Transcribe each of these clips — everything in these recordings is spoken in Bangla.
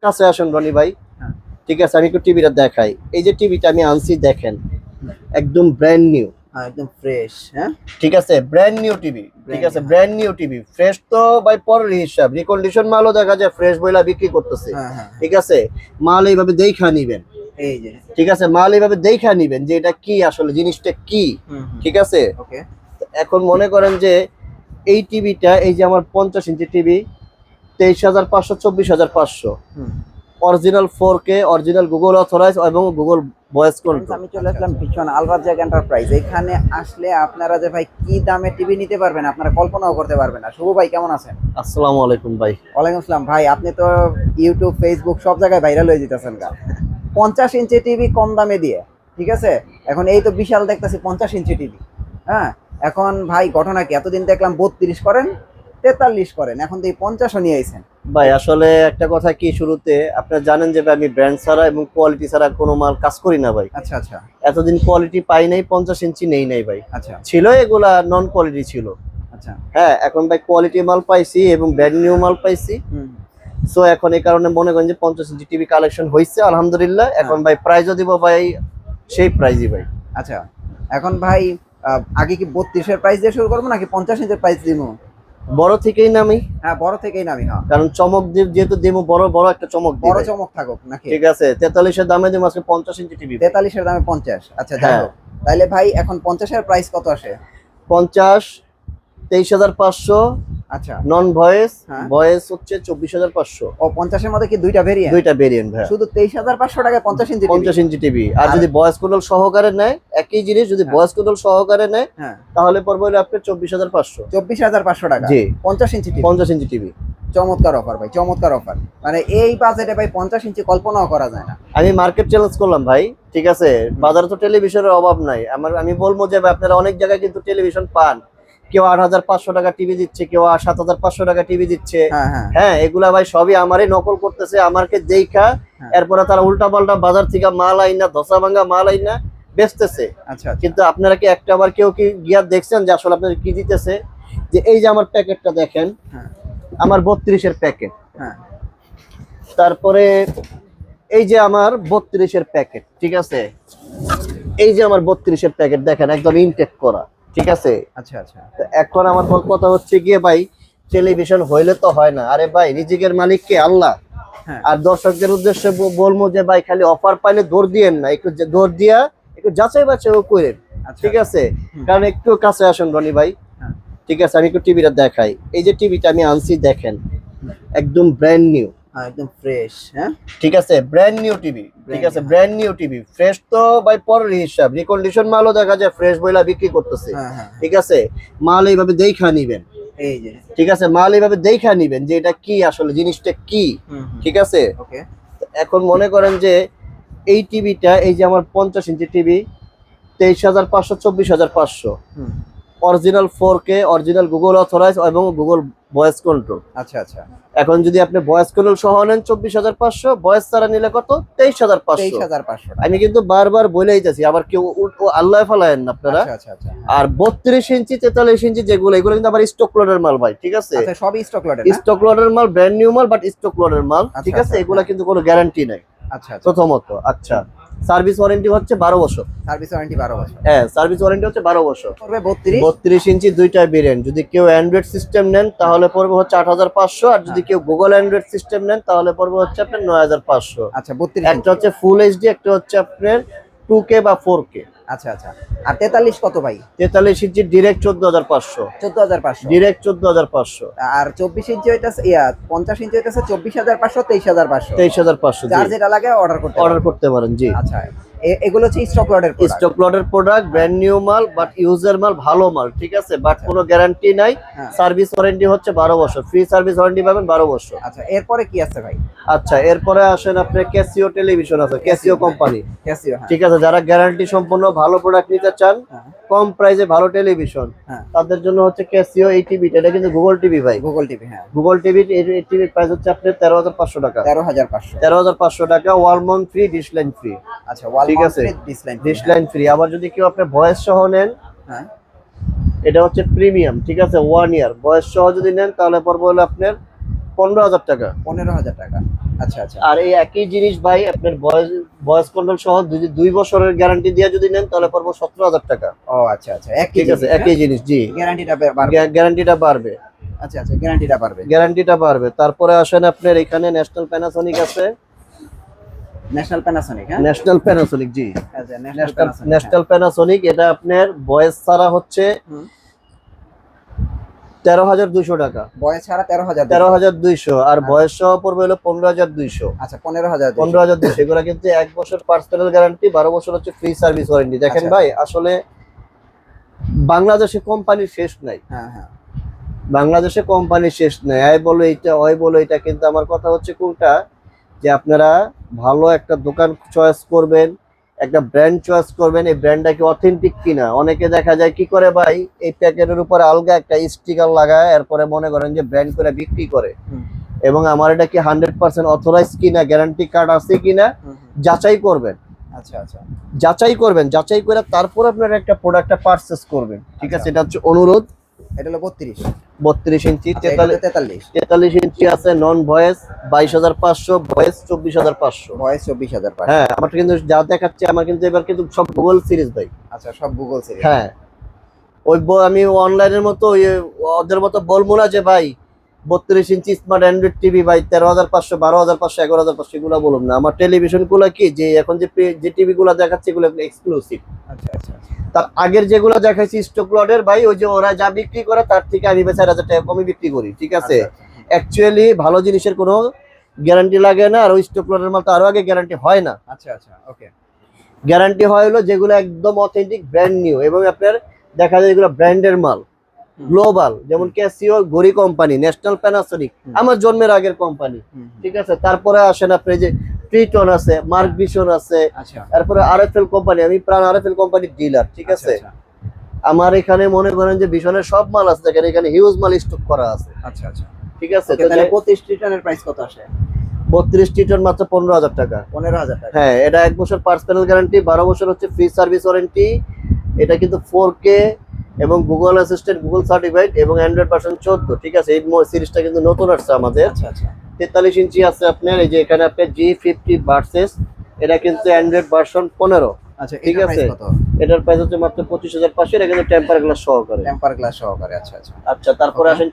কাছে আসুন রনি ভাই। হ্যাঁ। ঠিক আছে, আমি একটু টিভিটা দেখাই। এই যে টিভিটা আমি আনছি দেখেন, একদম ব্র্যান্ড নিউ। হ্যাঁ, একদম ফ্রেশ। হ্যাঁ, ঠিক আছে, ব্র্যান্ড নিউ টিভি। ঠিক ব্র্যান্ড আছে, new. Brand new TV, fresh তো ভাই পরের হিসাব। রিকন্ডিশন মালও দেখা যায় ফ্রেশ বইলা বিক্রি করতেছে। হ্যাঁ, হ্যাঁ, ঠিক আছে, মাল এইভাবে দেখা নিবেন। এই যে। ঠিক আছে, মাল এইভাবে দেখা নিবেন যে এটা কি আসলে জিনিসটা কি। ঠিক আছে, ওকে। এখন মনে করেন যে এই টিভিটা, এই যে আমার 50 inch TV, 23,500, 24,500, original 4K, original Google authorize এবং গুগল ভয়েস কন্ট্রোল। আমি চলে আসলাম ভীষণ আলরাজ্জাক এন্টারপ্রাইজ। এখানে আসলে আপনারা যে ভাই কি দামে টিভি নিতে পারবেন আপনারা কল্পনাও করতে পারবেন না। শুভ ভাই কেমন আছেন? আসসালামু আলাইকুম ভাই। ওয়ালাইকুম আসসালাম ভাই। আপনি তো ইউটিউব, ফেসবুক সব জায়গায় ভাইরাল হয়ে যেতেছেন গা। 50 ইঞ্চি টিভি কম দামে দিয়ে, ঠিক আছে। এখন এই তো বিশাল দেখতেছি 50 ইঞ্চি টিভি। হ্যাঁ, এখন ভাই ঘটনা কি, এতদিন দেখলাম 32 করেন, 43 করেন, এখন তো এই 50ও নিয়ে আইছেন। ভাই আসলে একটা কথা কি, শুরুতে আপনারা জানেন যে ভাই আমি ব্র্যান্ড ছাড়া এবং কোয়ালিটি ছাড়া কোনো মাল কাজ করি না ভাই। আচ্ছা আচ্ছা এতদিন কোয়ালিটি পাই নাই, 50 ইঞ্চি নেই নাই ভাই। আচ্ছা ছিল এগুলা নন কোয়ালিটি ছিল। আচ্ছা। হ্যাঁ, এখন ভাই কোয়ালিটি মাল পাইছি এবং ব্র্যান্ড নিউ মাল পাইছি। সো এখন এই কারণে মনে করেন যে 50 ইঞ্চি টিভি কালেকশন হয়েছে আলহামদুলিল্লাহ। এখন ভাই প্রাইজও দিব ভাই সেই প্রাইজই ভাই। আচ্ছা, এখন ভাই আগে কি 32-এর প্রাইস দিয়ে শুরু করবো নাকি 50 ইঞ্চের প্রাইস দিব? বড় থেকেই নামি, হ্যাঁ, বড় থেকেই নামি। হ্যাঁ, কারণ চমক যেহেতু দেবো, বড় বড় একটা চমক দিই বড় ভাই। চমক থাকুক নাকি? ঠিক আছে, 43-এর দামে দিব আজকে 50 ইঞ্চি টিভি। 43-এর দামে 50। আচ্ছা, যাই হ্যাঁ। হোক। তাইলে ভাই এখন 50-এর প্রাইস কত আসে? 50, 23,500 আচ্ছা। নন ভয়েস, হ্যাঁ। ভয়েস হচ্ছে 24,500। ও, 50-এর মধ্যে কি দুইটা ভেরিয়েন্ট? দুইটা ভেরিয়েন্ট ভাই। শুধু 23,500 টাকায় 50 ইঞ্চি টিভি? 50 inch TV. আর যদি ভয়েস কন্ট্রোল সহকারে নেয় একই জিনিস, যদি হ্যাঁ। ভয়েস কন্ট্রোল সহকারে নেয় হ্যাঁ, তাহলে পড়বে হলো আপনার 24,500। 24,500 টাকা জি। 50 ইঞ্চি টিভি। 50 inch TV. চমৎকার অফার ভাই, চমৎকার অফার। মানে এই বাজেটে ভাই 50 ইঞ্চি কল্পনাও করা যায় না। আমি মার্কেট চ্যালেঞ্জ করলাম ভাই। ঠিক আছে, বাজারে তো টেলিভিশনের অভাব নাই। আমি বলবো যে ভাই আপনারা অনেক জায়গায় কিন্তু টেলিভিশন পান, কেউ 8,500 টাকা টিভি দিচ্ছে, কেউ 7,500 টাকা টিভি দিচ্ছে। হ্যাঁ হ্যাঁ হ্যাঁ, এগুলা ভাই সবই আমারই নকল করতেছে, আমাকে দেখা। হ্যাঁ। এরপরে তারা উল্টা পাল্টা বাজার থেকে মাল আইনা, ধসা ভাঙ্গা মাল আইনা বেচতেছে। আচ্ছা আচ্ছা। কিন্তু আপনারা কি একটা আবার কেউ কি গিয়া দেখছেন যে আসলে আপনাদের কি দিতেছে? যে এই যে আমার প্যাকেটটা দেখেন, হ্যাঁ আমার 32-এর প্যাকেট। হ্যাঁ তারপরে এই যে আমার 32-এর প্যাকেট। ঠিক আছে, এই যে আমার 32-এর প্যাকেট দেখেন, একদম ইনটেক করা। ঠিক আছে, আচ্ছা আচ্ছা। তো এখন আমার কথা হচ্ছে গিয়ে ভাই, টেলিভিশন হইলে তো হয় না। আরে ভাই, রিজিকের মালিক কে? আল্লাহ। হ্যাঁ। আর দর্শকদের উদ্দেশ্যে বলবো যে ভাই খালি অফার পাইলে দৌড় দিয়েন না, একটু দৌড় দিয়া একটু যাচাই বাছাইও করেন। আচ্ছা, ঠিক আছে, কারণ একটু কাছে আসুন রনি ভাই। হ্যাঁ। ঠিক আছে, আমি একটু টিভিটা দেখাই। এই যে টিভিটা আমি আনছি দেখেন, একদম ব্র্যান্ড নিউ। হ্যাঁ, একদম ফ্রেশ। হ্যাঁ, ঠিক আছে, ব্র্যান্ড নিউ টিভি। ঠিক আছে, new। Brand new TV, fresh তো ভাই পরের হিসাব। রিকন্ডিশন মালও দেখা যায় ফ্রেশ বইলা বিক্রি করতেছে। হ্যাঁ হ্যাঁ, ঠিক আছে, মাল এইভাবে দেখা নিবেন। এই যে। ঠিক আছে, মাল এইভাবে দেখা নিবেন যে এটা কি আসলে জিনিসটা কি। ঠিক আছে, ওকে। এখন মনে করেন যে এই টিভিটা, এই যে আমার 50 inch TV, 23,500, 24,500, original 4K, original Google authorize এবং গুগল ভয়েস কন্ট্রোল। আচ্ছা আচ্ছা। এখন যদি আপনি ভয়েস কন্ট্রোল সহ নেন 24,500, ভয়েস ছাড়া নিলে কত? 23,500। 23,500 টাকা। আমি কিন্তু বারবার বলেই যাচ্ছি, আবার কেউ আল্লাহ ফালায়েন না আপনারা। আচ্ছা আচ্ছা আচ্ছা। আর 32 ইঞ্চি, 43 ইঞ্চি যেগুলো, এগুলো কিন্তু আবার স্টক লোডের মাল ভাই। ঠিক আছে, আচ্ছা, সবই স্টক লটের না? স্টক লোডের মাল, ব্র্যান্ড নিউ মাল, বাট স্টক লোডের মাল। আচ্ছা, ঠিক আছে, আচ্ছা, এগুলা হ্যাঁ। কিন্তু কোনো গ্যারান্টি নাই আচ্ছা আচ্ছা। প্রথমত। আচ্ছা, সার্ভিস ওয়ারেন্টি হচ্ছে 12 বছর। সার্ভিস ওয়ারেন্টি 12 বছর। হ্যাঁ, সার্ভিস ওয়ারেন্টি হচ্ছে 12 বছর। পড়বে 32। 32 ইঞ্চি দুইটা ভেরিয়েন্ট। যদি কেউ অ্যান্ড্রয়েড সিস্টেম নেন তাহলে পড়বে হচ্ছে 8,500, আর যদি কেউ গুগল অ্যান্ড্রয়েড সিস্টেম নেন তাহলে পড়বে হচ্ছে আপনার 9,500। আচ্ছা, 32 একটা হচ্ছে ফুল এইচডি, একটা হচ্ছে আপনার 2K বা 4K। আচ্ছা আচ্ছা। আর 43 কত ভাই? 43 ইঞ্চি ডিরেক্ট 14,500। 14,500। ডিরেক্ট 14,500। আর 24 ইঞ্চি হইতাছে 50 ইঞ্চি হইতাছে 24,500, 23,500। 23,500। যার যেটা লাগে অর্ডার করতে পারেন। জি, আচ্ছা। এগুলো হচ্ছে স্টক লটের প্রোডাক্ট। স্টক লটের প্রোডাক্ট, ব্র্যান্ড নিউ মাল, বাট ইউজার মাল, ভালো মাল। ঠিক আছে, বাট কোনো গ্যারান্টি নাই। হ্যাঁ। সার্ভিস ওয়ারেন্টি হচ্ছে 12 বছর, ফ্রি সার্ভিস ওয়ারেন্টি পাবেন 12 বছর। আচ্ছা, এরপরে কি আছে ভাই? আচ্ছা, এরপরে আসেন আপনার ক্যাসিও টেলিভিশন আছে, ক্যাসিও কোম্পানি। ক্যাসিও। হ্যাঁ। ঠিক আছে, যারা গ্যারান্টি সম্পন্ন ভালো প্রোডাক্ট নিতে চান, হ্যাঁ। কম প্রাইসে ভালো টেলিভিশন, হ্যাঁ। তাদের জন্য হচ্ছে ক্যাসিও এই টিভিটা। এটা কিন্তু গুগল টিভি ভাই। Google TV. হ্যাঁ, গুগল টিভি, এই টিভির প্রাইস হচ্ছে আপনার 13,500 টাকা। 13,500। 13,500 টাকা, ওয়ালমন ফ্রি, ডিশ লাইন ফ্রি। আচ্ছা, ওয়াল ঠিক আছে, ডিশ লাইন ফ্রি। আবার যদি কেউ আপনার ভয়েস সহ নেন, হ্যাঁ, এটা হচ্ছে প্রিমিয়াম। ঠিক আছে, 1 ইয়ার ভয়েস সহ যদি নেন তাহলে পড়বে হলো আপনার 15,000 টাকা। 15,000 টাকা। আচ্ছা আচ্ছা। আর এই একই জিনিস ভাই আপনার ভয়েস কন্ট্রোল সহ যদি 2 বছরের গ্যারান্টি দিয়ে যদি নেন তাহলে পড়বো 17,000 টাকা। ও আচ্ছা আচ্ছা, ঠিক আছে, একই জিনিস, জি। গ্যারান্টিটা বাড়বে। গ্যারান্টিটা বাড়বে। আচ্ছা আচ্ছা, গ্যারান্টিটা বাড়বে। গ্যারান্টিটা বাড়বে। তারপরে আসেন আপনার এখানে ন্যাশনাল প্যানাসোনিক আছে। ন্যাশনাল প্যানাসোনিক, হ্যাঁ ন্যাশনাল প্যানাসোনিক, জি। আচ্ছা, ন্যাশনাল প্যানাসোনিক। ন্যাশনাল প্যানাসোনিক এটা আপনার ভয়েস ছাড়া হচ্ছে 13,200 টাকা। বয়স ছাড়া 13,000। 13,200 আর বয়স সহ পড়বে হলো 15,200। আচ্ছা, 15,000। 15,200 এগুলো কিন্তু 1 বছর পার্সোনাল গ্যারান্টি, 12 বছর হচ্ছে ফ্রি সার্ভিস ওয়ারেন্টি। দেখেন আচ্ছা। ভাই, আসলে বাংলাদেশে কোম্পানির শেষ নাই। হ্যাঁ হ্যাঁ, বাংলাদেশে কোম্পানির শেষ নাই। আই বলো এইটা, ওই বলো এটা, কিন্তু আমার কথা হচ্ছে কোনটা, যে আপনারা ভালো একটা দোকান চয়েস করবেন, একটা ব্র্যান্ড চয়েস করবেন, এই ব্র্যান্ডটা কি অথেন্টিক কিনা। অনেকে দেখা যায় কি করে ভাই, এই প্যাকেটের উপরে আলগা একটা স্টিকার লাগায় এরপরে মনে করেন যে ব্র্যান্ড করে বিক্রি করে। এবং আমার এটা কি 100% অথরাইজ কিনা, গ্যারান্টি কার্ড আছে কিনা যাচাই করবেন। আচ্ছা আচ্ছা, যাচাই করবেন, যাচাই করে তারপর আপনারা একটা প্রোডাক্টটা পারচেজ করবেন, ঠিক আছে? এটা হচ্ছে অনুরোধ। এটা হলো 32 ইঞ্চি। আচ্ছা, এটা 43 43 ইঞ্চি আছে নন ভয়েস 22,500, ভয়েস 24,500। বয়স 24,000। হ্যাঁ, আমার কিন্তু যা দেখাচ্ছে আমার কিন্তু এবার কিন্তু সব গুগল সিরিজ ভাই। আচ্ছা, সব গুগল সিরিজ। হ্যাঁ, আমি অনলাইনের মতো ওদের মতো বলবো না যে ভাই 32 ইঞ্চি স্মার্ট অ্যান্ড্রয়েড টিভি ভাই 13,500, 12,500, 11,500 এগুলো বলুন না। আমার টেলিভিশন গুলো কি, যে এখন যে টিভি গুলো দেখাচ্ছে এগুলো এক্সক্লুসিভ। আচ্ছা আচ্ছা, তার আগের যেগুলো দেখাচ্ছি স্টক লটের ভাই, ওই যে ওরা যা বিক্রি করে তার থেকে আমি 4,000 টাকা কমে বিক্রি করি, ঠিক আছে? অ্যাকচুয়ালি ভালো জিনিসের কোনো গ্যারান্টি লাগে না, আর ওই স্টক লটের মাল তো আরো আগে গ্যারান্টি হয় না। আচ্ছা আচ্ছা, ওকে। গ্যারান্টি হয় হলো যেগুলো একদম অথেন্টিক, ব্র্যান্ড নিউ, এবং আপনার দেখা যায় এগুলো ব্র্যান্ডের মাল, গ্লোবাল, যেমন ক্যাসিও, ঘড়ি কোম্পানি, ন্যাশনাল প্যানাসোনিক, আমার জন্মের আগের কোম্পানি, ঠিক আছে? তারপরে আসেন আপনি যে ট্রিটন আছে, মার্ক ভিশন আছে, তারপরে আরএফএল কোম্পানি, আমি প্রাণ আরএফএল কোম্পানির ডিলার, ঠিক আছে? আমার এখানে মনে করেন যে ভিশনের সব মাল আছে, দেখেন এখানে হিউজ মাল স্টক করা আছে। আচ্ছা আচ্ছা, ঠিক আছে? তাহলে 32 ট্রিটনের প্রাইস কত আসে? 32 ট্রিটন মাত্র 15,000 টাকা। 15,000 টাকা। হ্যাঁ, এটা 1 বছর পার্সোনাল গ্যারান্টি, 12 বছর হচ্ছে ফ্রি সার্ভিস ওয়ারেন্টি। এটা কিন্তু 4K এবং গুগল অ্যাসিস্ট্যান্ট, গুগল সার্টিফাইড এবং অ্যান্ড্রয়েড ভার্সন 14, ঠিক আছে? এই সিরিজটা কিন্তু নতুন আসছে আমাদের। আচ্ছা আচ্ছা, 43 ইঞ্চি আছে আপনার, এই যে এখানে আপনার G50 ভার্সেস, এটা কিন্তু অ্যান্ড্রয়েড ভার্সন 15। আচ্ছা, ঠিক আছে? এটার প্রাইস হচ্ছে মাত্র 25,500, এটা কিন্তু টেম্পার গ্লাস সহকারে। টেম্পার গ্লাস সহকারে, আচ্ছা আচ্ছা। আচ্ছা, তারপরে আসেন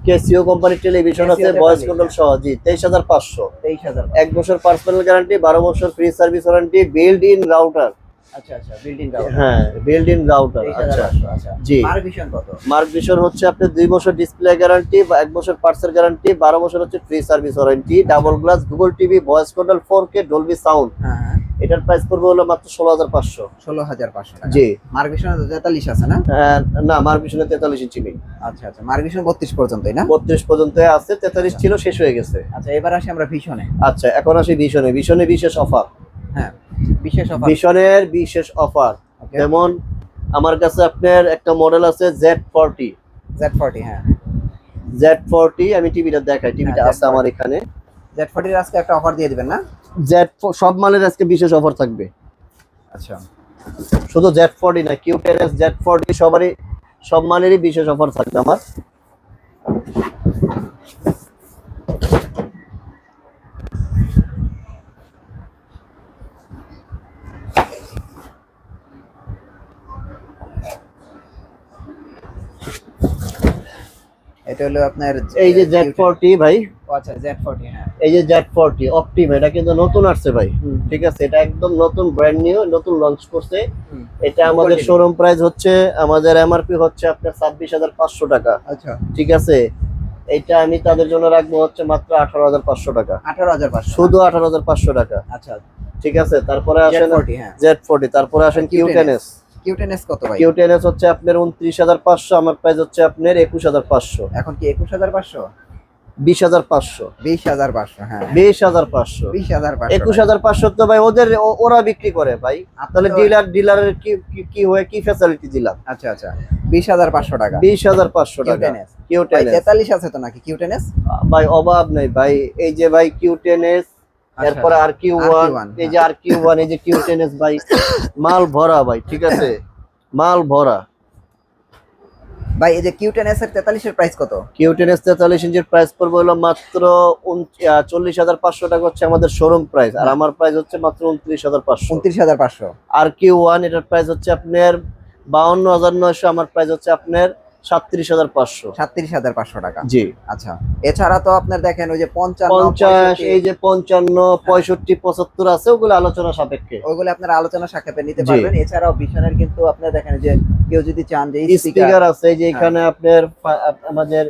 কেসিও কোম্পানির টেলিভিশন আছে, ভয়েস কন্ট্রোল সহ, জি, 23,500। 23,000। 1 বছর পার্সোনাল গ্যারান্টি, 12 বছর free service warranty, build in router. আচ্ছা আচ্ছা, বিল্ডিং রাউটার। হ্যাঁ, বিল্ড ইন রাউটার। আচ্ছা আচ্ছা, জি। মার্ক ভিশন কত? মার্ক ভিশন হচ্ছে আপনার 2 বছর ডিসপ্লে গ্যারান্টি, 1 বছর পার্সেল গ্যারান্টি, 12 বছর হচ্ছে free service warranty, double glass, Google TV, voice control, 4K, Dolby sound. হ্যাঁ, এটার প্রাইস পড়বে হলো মাত্র 16,500। 16,500 টাকা। জি। মার্ক ভিশন 43 আছে না? না, মার্ক ভিশনে 43 ইঞ্চি নেই। আচ্ছা আচ্ছা, মার্ক ভিশন 32 পর্যন্তই না? 32 পর্যন্ত আছে, 43 ছিল, শেষ হয়ে গেছে। আচ্ছা, এবার আসি আমরা ভিশনে। আচ্ছা, এখন আসি ভিশনে। ভিশনে বিশেষ অফার। হ্যাঁ, বিশেষ অফার। ভিশনের বিশেষ অফার, যেমন আমার কাছে আপনার একটা মডেল আছে Z40। Z40, হ্যাঁ Z40, আমি টিভিটা দেখাই, টিভিটা আছে আমার এখানে। Z40 এর আজকে একটা অফার দিয়ে দিবেন না? সব মালের আজকে বিশেষ অফার থাকবে। আচ্ছা, শুধু Z40 না, Q10s, Z40 সব মালেরই বিশেষ অফার থাকবে আমার। এটা হলো আপনার এই যে Z40 ভাই। আচ্ছা, Z40, হ্যাঁ। এই যে Z40 অপটিমা, এটা কিন্তু নতুন আসছে ভাই, ঠিক আছে? এটা একদম নতুন, ব্র্যান্ড নিউ, নতুন লঞ্চ করছে। এটা আমাদের শোরুম প্রাইস হচ্ছে, আমাদের এমআরপি হচ্ছে আপনার 26,500 টাকা। আচ্ছা, ঠিক আছে? এটা আমি তাদের জন্য রাখবো হচ্ছে মাত্র 18,500 টাকা। 18,500, শুধু 18,500 টাকা। আচ্ছা, ঠিক আছে? তারপরে আসেন Z40, হ্যাঁ। Z40, তারপরে আসেন Q10s। Q10s কত ভাই? Q10s হচ্ছে আপনার 29,500, আমার প্রাইস হচ্ছে আপনার 21,500। এখন কি 21,500? 20,500। 20,500, হ্যাঁ। 20,500। 20,500। 21,500 তো ভাই ওরা বিক্রি করে ভাই। তাহলে ডিলারের কি হয়, কি ফ্যাসিলিটি দিলাম? আচ্ছা আচ্ছা, 20,500 টাকা। 20,500 টাকা। Q10s 43 আছে তো নাকি Q10s? ভাই অভাব নাই ভাই, এই যে ভাই Q10s, এরপরে RQ1, এই যে RQ1, এই যে Q10s ভাই, মাল ভরা ভাই, ঠিক আছে? মাল ভরা। ভাই এই যে Q10s এর 43 এর প্রাইস কত? Q10s 43 ইঞ্চির প্রাইস পড়বে হলো মাত্র 40,500 টাকা হচ্ছে আমাদের শোরুম প্রাইস, আর আমার প্রাইস হচ্ছে মাত্র 29,500। 29,500। আর Q1 এটার প্রাইস হচ্ছে আপনার 52,900, আমার প্রাইস হচ্ছে আপনার 37,500। 37,500 টাকা। জি। আচ্ছা, এছাড়া তো আপনার দেখেন ওই যে 55 50, 65 এই যে 55, 65, 75 আছে, ওগুলো আলোচনা সাপেক্ষে, ওইগুলো আপনার আলোচনা সাপেক্ষে নিতে জি। পারবেন। এছাড়াও ভিশনের কিন্তু আপনার দেখেন যে কেউ যদি চান যে স্পিকার আছে, এই যে এখানে আপনার আমাদের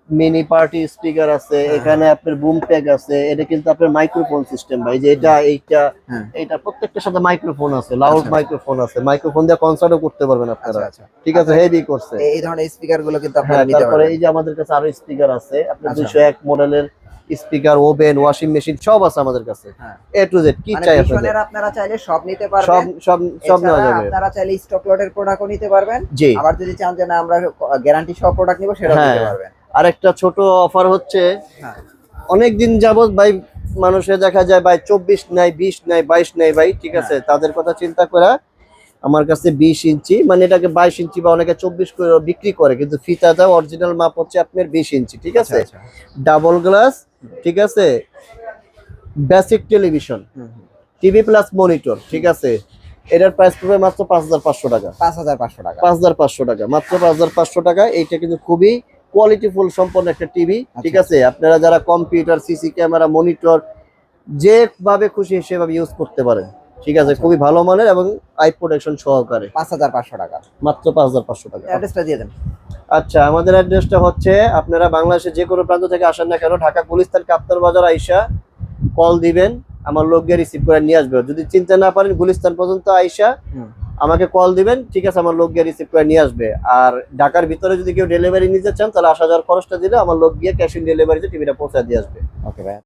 মিনি পার্টি স্পিকার আছে, এখানে আপনার বুম প্যাক আছে, এটা কিন্তু আপনার মাইক্রোফোন সিস্টেম ভাই, যে এটা এইটা প্রত্যেকটার সাথে মাইক্রোফোন আছে, লাউড আচ্ছা। মাইক্রোফোন আছে, মাইক্রোফোন দিয়ে কনসার্টও করতে পারবেন আপনারা। আচ্ছা। ঠিক আছে, হেভি করছে। এই ধরনের স্পিকার গুলো কিন্তু হ্যাঁ, আপনারা নিতে তারপরে পারবেন। এই যে আমাদের কাছে আরো স্পিকার আছে, আপনার আচ্ছা। 201 মডেলের স্পিকার, ওভেন, ওয়াশিং মেশিন সব আছে আমাদের কাছে, হ্যাঁ। এ টু জেড কি মানে চাই ভিশনের আপনারা চাইলে সব নিতে সব পারবেন। সব সব নেওয়া এছাড়া যাবে। আপনারা চাইলে স্টক লটের প্রোডাক্টও নিতে পারবেন। জি। আবার যদি চান যে না আমরা গ্যারান্টি সহ প্রোডাক্ট নিব, সেটাও নিতে হ্যাঁ। পারবেন। আরেকটা ছোট অফার হচ্ছে, হ্যাঁ। অনেকদিন যাবত ভাই মানুষের দেখা যায় ভাই 24 নাই, 20 নাই, 22 নাই ভাই, ঠিক আছে, তাদের কথা চিন্তা করে আমার কাছে 20 ইঞ্চি, মানে এটাকে 22 ইঞ্চি বা অনেকে 24 করে বিক্রি করে, কিন্তু ফিতাটা অরিজিনাল মাপ হচ্ছে আপনার 20 ইঞ্চি, ঠিক আছে, আচ্ছা। ডাবল গ্লাস, ঠিক আছে, বেসিক টেলিভিশন, হুম। টিভি প্লাস মনিটর, ঠিক আছে, এটার প্রাইস পড়বে মাত্র 5,500 টাকা। 5,500 টাকা। 5,500 টাকা, মাত্র 5,500 টাকা। এইটা কিন্তু খুবই কোয়ালিটিফুল সম্পন্ন একটা টিভি, ঠিক আছে, আপনারা যারা কম্পিউটার, সিসি ক্যামেরা, মনিটর যেভাবে খুশি সেভাবে ইউজ করতে পারেন, ঠিক আছে, খুবই ভালো মানের এবং আই প্রোটেকশন সহকারে। 5,500 টাকা। মাত্র 5,500 টাকা। অ্যাড্রেসটা দিয়ে দেন। আচ্ছা, আমাদের অ্যাড্রেসটা হচ্ছে, আপনারা বাংলাদেশের যে কোনো প্রান্ত থেকে আসেন না কেন, ঢাকা গুলিস্তান কাপ্তান বাজার আইসা কল দিবেন, আমার লোক গিয়ে রিসিভ করে নিয়ে আসবে। যদি চিনতে না পারেন, গুলিস্তান পর্যন্ত আইসা আমাকে কল দিবেন, ঠিক আছে, আমার লোক গিয়ে রিসিভ করে নিয়ে আসবে। আর ঢাকার ভিতরে যদি কেউ ডেলিভারি নিতে চান, তাহলে আসা যাওয়ার খরচটা দিলে আমার লোক গিয়ে ক্যাশ অন ডেলিভারিতে টিভিটা পৌঁছে দিয়ে আসবে। ওকে ভাই।